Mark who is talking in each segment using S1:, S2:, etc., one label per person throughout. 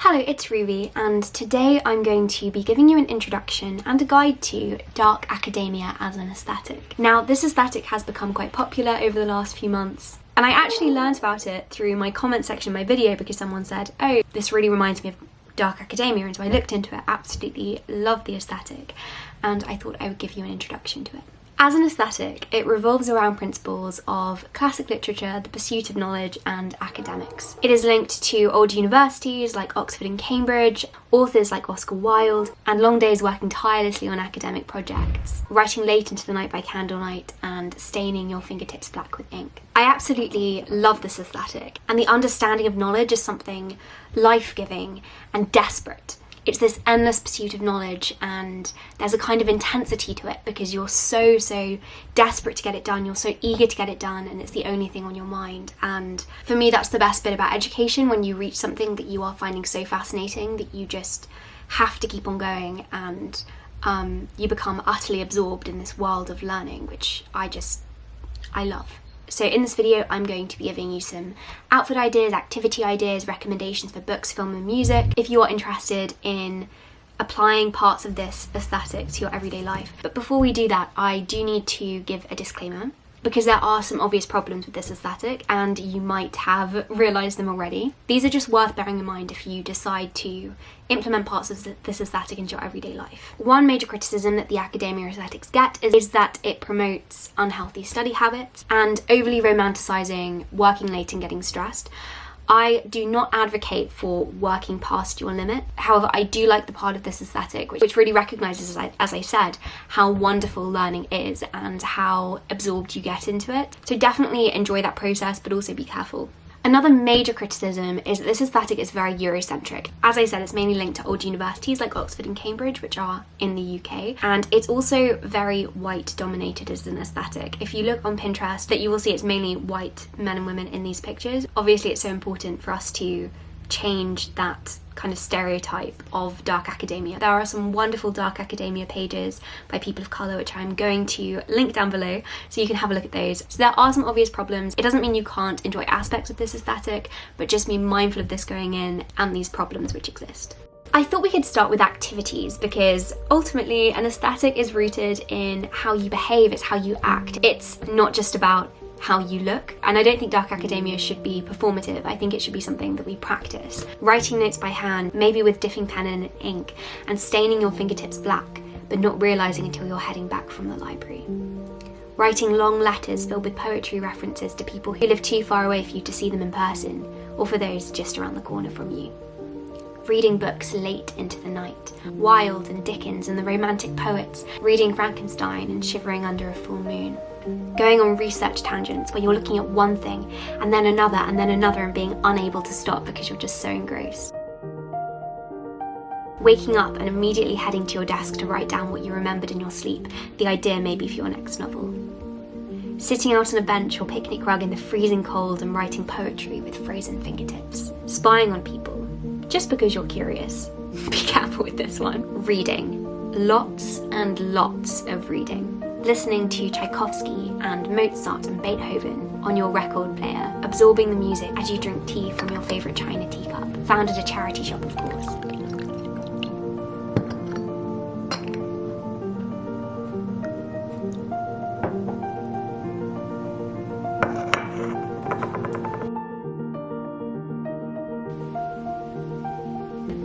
S1: Hello, it's Ruby, and today I'm going to be giving you an introduction and a guide to dark academia as an aesthetic. Now, this aesthetic has become quite popular over the last few months, and I actually learned about it through my comment section of my video because someone said, oh, this really reminds me of dark academia, and so I looked into it, absolutely loved the aesthetic, and I thought I would give you an introduction to it. As an aesthetic, it revolves around principles of classic literature, the pursuit of knowledge, and academics. It is linked to old universities like Oxford and Cambridge, authors like Oscar Wilde, and long days working tirelessly on academic projects, writing late into the night by candlelight, and staining your fingertips black with ink. I absolutely love this aesthetic, and the understanding of knowledge is something life-giving and desperate. It's this endless pursuit of knowledge, and there's a kind of intensity to it because you're so desperate to get it done, you're so eager to get it done, and it's the only thing on your mind. And for me, that's the best bit about education, when you reach something that you are finding so fascinating that you just have to keep on going, and you become utterly absorbed in this world of learning, which I love. So in this video, I'm going to be giving you some outfit ideas, activity ideas, recommendations for books, film and music, if you are interested in applying parts of this aesthetic to your everyday life. But before we do that, I do need to give a disclaimer, because there are some obvious problems with this aesthetic, and you might have realised them already. These are just worth bearing in mind if you decide to implement parts of this aesthetic into your everyday life. One major criticism that the academia aesthetics get is that it promotes unhealthy study habits and overly romanticising working late and getting stressed. I do not advocate for working past your limit. However, I do like the part of this aesthetic which really recognises, as I said, how wonderful learning is and how absorbed you get into it. So definitely enjoy that process, but also be careful. Another major criticism is that this aesthetic is very Eurocentric. As I said, it's mainly linked to old universities like Oxford and Cambridge, which are in the UK, and it's also very white dominated as an aesthetic. If you look on Pinterest, that you will see it's mainly white men and women in these pictures. Obviously, it's so important for us to change that kind of stereotype of dark academia. There are some wonderful dark academia pages by people of colour, which I'm going to link down below so you can have a look at those. So there are some obvious problems. It doesn't mean you can't enjoy aspects of this aesthetic, but just be mindful of this going in and these problems which exist. I thought we could start with activities, because ultimately an aesthetic is rooted in how you behave, it's how you act. It's not just about how you look, and I don't think dark academia should be performative. I think it should be something that we practice. Writing notes by hand, maybe with dipping pen in ink and staining your fingertips black, but not realising until you're heading back from the library. Writing long letters filled with poetry references to people who live too far away for you to see them in person, or for those just around the corner from you. Reading books late into the night, Wilde and Dickens and the Romantic poets, reading Frankenstein and shivering under a full moon. Going on research tangents where you're looking at one thing and then another and being unable to stop because you're just so engrossed. Waking up and immediately heading to your desk to write down what you remembered in your sleep, the idea maybe for your next novel. Sitting out on a bench or picnic rug in the freezing cold and writing poetry with frozen fingertips. Spying on people, just because you're curious. Be careful with this one. Reading. Lots and lots of reading. Listening to Tchaikovsky and Mozart and Beethoven on your record player, absorbing the music as you drink tea from your favourite china teacup, found at a charity shop of course.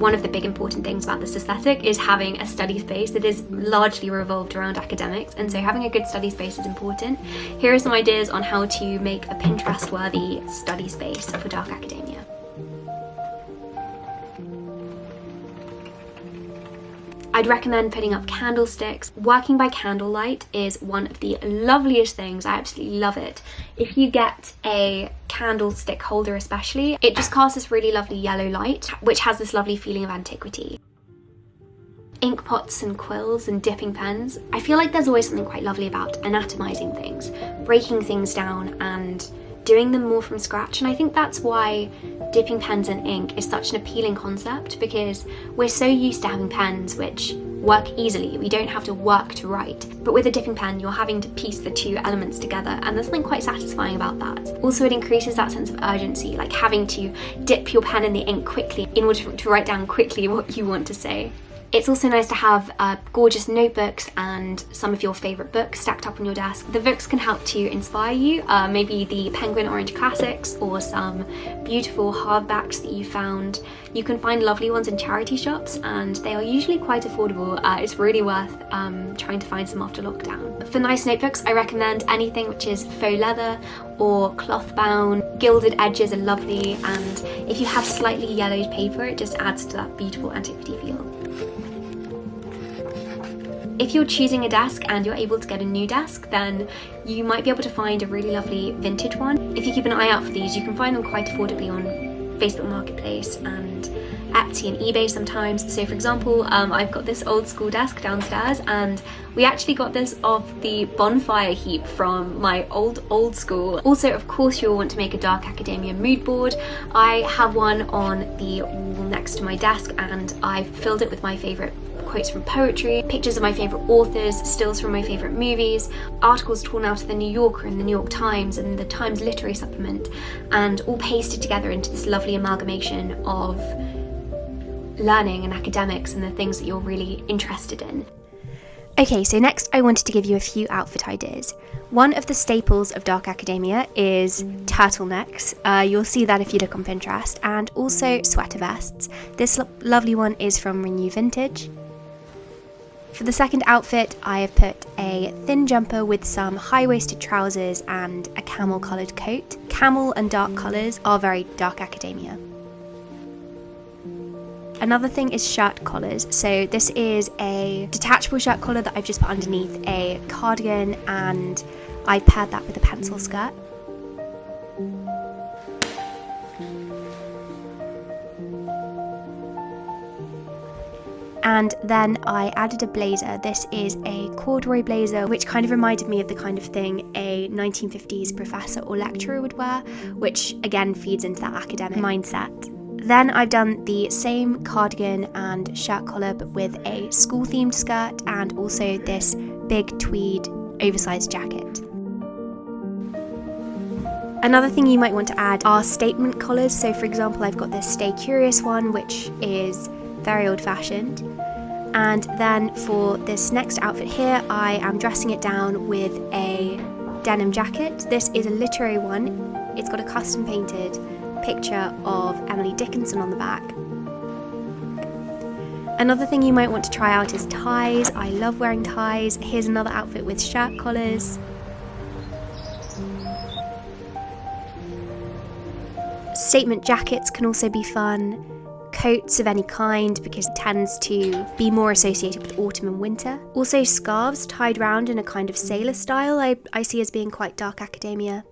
S1: One of the big important things about this aesthetic is having a study space that is largely revolved around academics, and so having a good study space is important. Here are some ideas on how to make a Pinterest-worthy study space for dark academia. I'd recommend putting up candlesticks. Working by candlelight is one of the loveliest things. I absolutely love it. If you get a candlestick holder especially, it just casts this really lovely yellow light, which has this lovely feeling of antiquity. Ink pots and quills and dipping pens. I feel like there's always something quite lovely about anatomizing things, breaking things down and doing them more from scratch, and I think that's why dipping pens in ink is such an appealing concept, because we're so used to having pens which work easily. We don't have to work to write. But with a dipping pen, you're having to piece the two elements together, and there's something quite satisfying about that. Also, it increases that sense of urgency, like having to dip your pen in the ink quickly in order to write down quickly what you want to say. It's also nice to have gorgeous notebooks and some of your favourite books stacked up on your desk. The books can help to inspire you, maybe the Penguin Orange Classics or some beautiful hardbacks that you found. You can find lovely ones in charity shops and they are usually quite affordable. It's really worth trying to find some after lockdown. For nice notebooks, I recommend anything which is faux leather or cloth bound. Gilded edges are lovely, and if you have slightly yellowed paper, it just adds to that beautiful antiquity feel. If you're choosing a desk and you're able to get a new desk, then you might be able to find a really lovely vintage one. If you keep an eye out for these, you can find them quite affordably on Facebook Marketplace and Etsy and eBay sometimes. So for example, I've got this old school desk downstairs, and we actually got this off the bonfire heap from my old school. Also, of course, you'll want to make a Dark Academia mood board. I have one on the wall next to my desk, and I've filled it with my favourite quotes from poetry, pictures of my favourite authors, stills from my favourite movies, articles torn out of the New Yorker and the New York Times and the Times Literary Supplement, and all pasted together into this lovely amalgamation of learning and academics and the things that you're really interested in. Okay, so next I wanted to give you a few outfit ideas. One of the staples of Dark Academia is turtlenecks. You'll see that if you look on Pinterest, and also sweater vests. This lovely one is from Renew Vintage. For the second outfit, I have put a thin jumper with some high-waisted trousers and a camel-coloured coat. Camel and dark colours are very Dark Academia. Another thing is shirt collars. So this is a detachable shirt collar that I've just put underneath a cardigan, and I paired that with a pencil skirt. And then I added a blazer. This is a corduroy blazer, which kind of reminded me of the kind of thing a 1950s professor or lecturer would wear, which again feeds into that academic mindset. Then I've done the same cardigan and shirt collar but with a school-themed skirt, and also this big tweed oversized jacket. Another thing you might want to add are statement collars. So for example, I've got this Stay Curious one, which is very old-fashioned. And then for this next outfit here, I am dressing it down with a denim jacket. This is a literary one. It's got a custom painted picture of Emily Dickinson on the back. Another thing you might want to try out is ties. I love wearing ties. Here's another outfit with shirt collars. Statement jackets can also be fun. Coats of any kind, because it tends to be more associated with autumn and winter. Also scarves tied round in a kind of sailor style I see as being quite Dark Academia.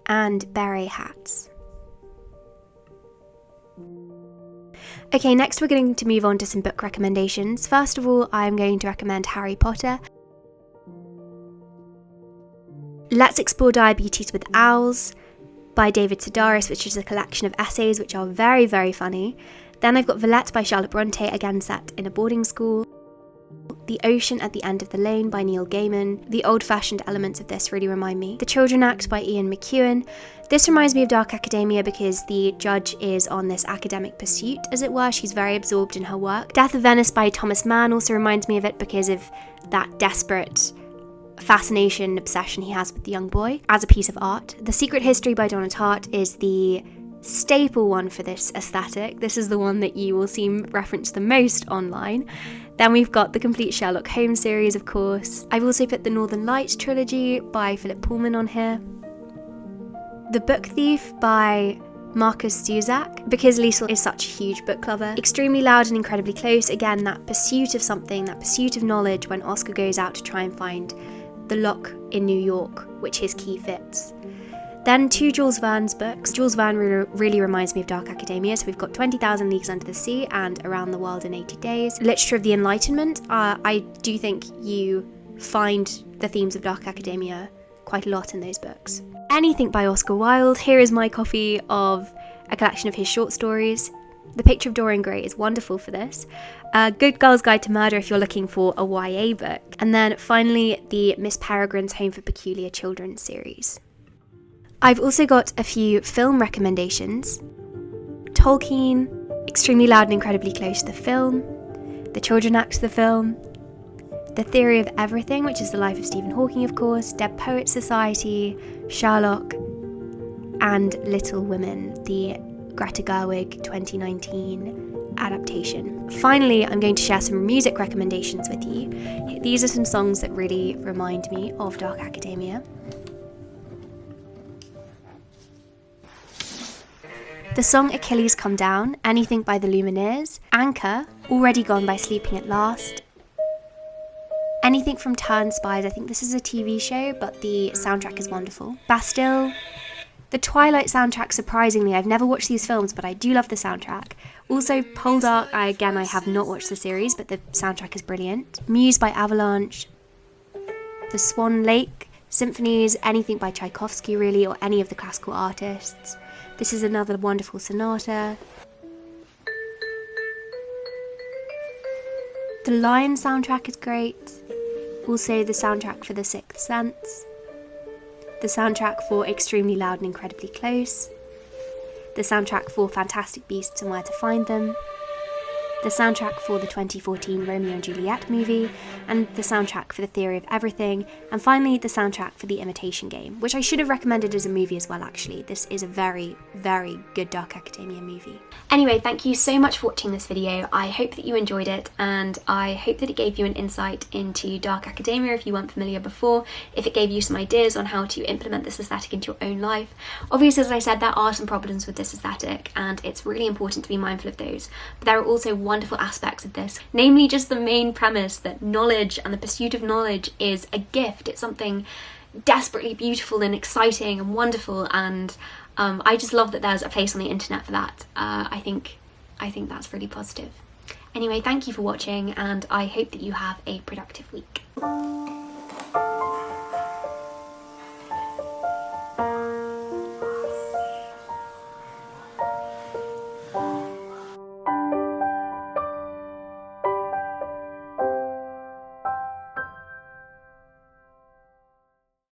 S1: And beret hats. Okay, next we're going to move on to some book recommendations. First of all, I'm going to recommend Harry Potter. Let's Explore Diabetes with Owls by David Sedaris, which is a collection of essays which are very, very funny. Then I've got Villette by Charlotte Bronte, again set in a boarding school. The Ocean at the End of the Lane by Neil Gaiman. The old-fashioned elements of this really remind me. The Children Act by Ian McEwan. This reminds me of Dark Academia because the judge is on this academic pursuit, as it were. She's very absorbed in her work. Death of Venice by Thomas Mann also reminds me of it because of that desperate fascination, obsession he has with the young boy as a piece of art. The Secret History by Donna Tartt is the staple one for this aesthetic. This is the one that you will see referenced the most online. Then we've got the complete Sherlock Holmes series, of course. I've also put the Northern Lights trilogy by Philip Pullman on here. The Book Thief by Marcus Zusak, because Liesl is such a huge book lover. Extremely Loud and Incredibly Close, again that pursuit of something, that pursuit of knowledge when Oscar goes out to try and find the lock in New York, which his key fits. Then two Jules Verne's books. Jules Verne really reminds me of Dark Academia, so we've got 20,000 Leagues Under the Sea and Around the World in 80 Days. Literature of the Enlightenment. I do think you find the themes of Dark Academia quite a lot in those books. Anything by Oscar Wilde. Here is my copy of a collection of his short stories. The Picture of Dorian Gray is wonderful for this. Good Girl's Guide to Murder if you're looking for a YA book. And then finally, the Miss Peregrine's Home for Peculiar Children series. I've also got a few film recommendations. Tolkien, Extremely Loud and Incredibly Close, the film. The Children Act, the film. The Theory of Everything, which is the life of Stephen Hawking, of course. Dead Poets Society, Sherlock, and Little Women, the Greta Gerwig 2019 adaptation. Finally, I'm going to share some music recommendations with you. These are some songs that really remind me of Dark Academia. The song Achilles Come Down, Anything by the Lumineers. Anchor, Already Gone by Sleeping at Last. Anything from Turn Spies, I think this is a TV show, but the soundtrack is wonderful. Bastille. The Twilight soundtrack, surprisingly, I've never watched these films, but I do love the soundtrack. Also, Poldark, I have not watched the series, but the soundtrack is brilliant. Muse by Avalanche. The Swan Lake Symphonies, anything by Tchaikovsky really, or any of the classical artists. This is another wonderful sonata. The Lion soundtrack is great. Also the soundtrack for The Sixth Sense. The soundtrack for Extremely Loud and Incredibly Close. The soundtrack for Fantastic Beasts and Where to Find Them. The soundtrack for the 2014 Romeo and Juliet movie, and the soundtrack for The Theory of Everything, and finally the soundtrack for The Imitation Game, which I should have recommended as a movie as well actually. This is a very, very good Dark Academia movie. Anyway, thank you so much for watching this video. I hope that you enjoyed it, and I hope that it gave you an insight into Dark Academia if you weren't familiar before, if it gave you some ideas on how to implement this aesthetic into your own life. Obviously, as I said, there are some problems with this aesthetic, and it's really important to be mindful of those, but there are also wonderful aspects of this, namely just the main premise that knowledge and the pursuit of knowledge is a gift. It's something desperately beautiful and exciting and wonderful, and I just love that there's a place on the internet for that. I think that's really positive. Anyway, thank you for watching, and I hope that you have a productive week.